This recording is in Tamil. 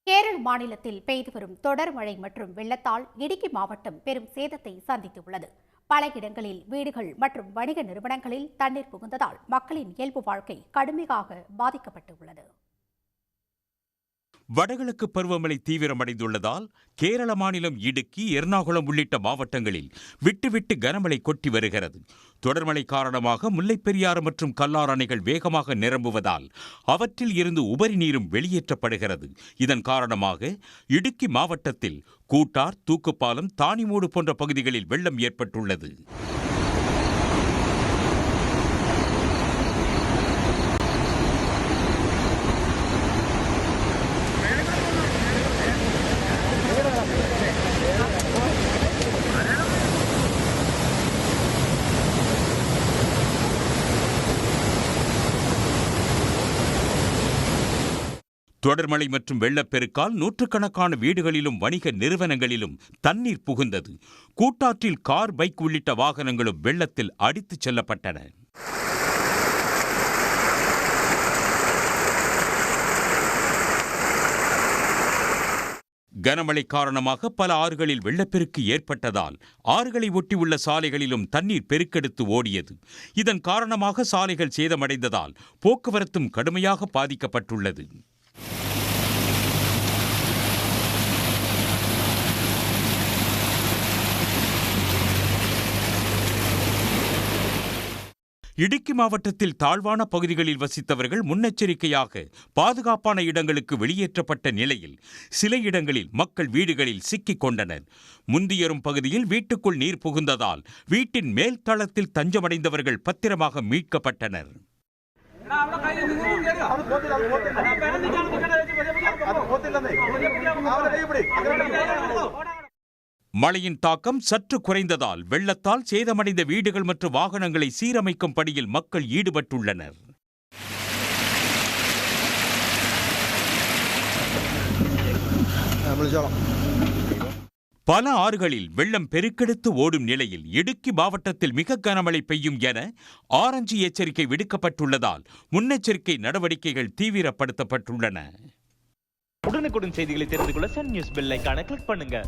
கேரள மாநிலத்தில் பெய்து வரும் தொடர் மழை மற்றும் வெள்ளத்தால் இடுக்கி மாவட்டம் பெரும் சேதத்தை சந்தித்துள்ளது. பல இடங்களில் வீடுகள் மற்றும் வணிக நிறுவனங்களில் தண்ணீர் புகுந்ததால் மக்களின் இயல்பு வாழ்க்கை கடுமையாக பாதிக்கப்பட்டுள்ளது. வடகிழக்கு பருவமழை தீவிரமடைந்துள்ளதால் கேரள மாநிலம் இடுக்கி, எர்ணாகுளம் உள்ளிட்ட மாவட்டங்களில் விட்டுவிட்டு கனமழை கொட்டி வருகிறது. தொடர்மழை காரணமாக முல்லைப்பெரியாறு மற்றும் கல்லார் அணைகள் வேகமாக நிரம்புவதால் அவற்றில் இருந்து உபரி நீரும் வெளியேற்றப்படுகிறது. இதன் காரணமாக இடுக்கி மாவட்டத்தில் கூட்டார், தூக்குப்பாலம், தானிமூடு போன்ற பகுதிகளில் வெள்ளம் ஏற்பட்டுள்ளது. தொடர்மழை மற்றும் வெள்ளப்பெருக்கால் நூற்றுக்கணக்கான வீடுகளிலும் வணிக நிறுவனங்களிலும் தண்ணீர் புகுந்தது. கூட்டாற்றில் கார், பைக் உள்ளிட்ட வாகனங்களும் வெள்ளத்தில் அடித்துச் செல்லப்பட்டன. கனமழை காரணமாக பல ஆறுகளில் வெள்ளப்பெருக்கு ஏற்பட்டதால் ஆறுகளை ஒட்டியுள்ள சாலைகளிலும் தண்ணீர் பெருக்கெடுத்து ஓடியது. இதன் காரணமாக சாலைகள் சேதமடைந்ததால் போக்குவரத்தும் கடுமையாக பாதிக்கப்பட்டுள்ளது. இடுக்கி மாவட்டத்தில் தாழ்வான பகுதிகளில் வசித்தவர்கள் முன்னெச்சரிக்கையாக பாதுகாப்பான இடங்களுக்கு வெளியேற்றப்பட்ட நிலையில் சில இடங்களில் மக்கள் வீடுகளில் சிக்கிக் கொண்டனர். முந்தியரும் பகுதியில் வீட்டுக்குள் நீர் புகுந்ததால் வீட்டின் மேல் தளத்தில் தஞ்சமடைந்தவர்கள் பத்திரமாக மீட்கப்பட்டனர். மழையின் தாக்கம் சற்று குறைந்ததால் வெள்ளத்தால் சேதமடைந்த வீடுகள் மற்றும் வாகனங்களை சீரமைக்கும் பணியில் மக்கள் ஈடுபட்டுள்ளனர். பல ஆறுகளில் வெள்ளம் பெருக்கெடுத்து ஓடும் நிலையில் இடுக்கி மாவட்டத்தில் மிக கனமழை பெய்யும் என ஆரஞ்சு எச்சரிக்கை விடுக்கப்பட்டுள்ளதால் முன்னெச்சரிக்கை நடவடிக்கைகள் தீவிரப்படுத்தப்பட்டுள்ளன. உடனுக்குடன் செய்திகளை தெரிந்து கொள்ள சன் நியூஸ் பெல் ஐகானை கிளிக் பண்ணுங்க.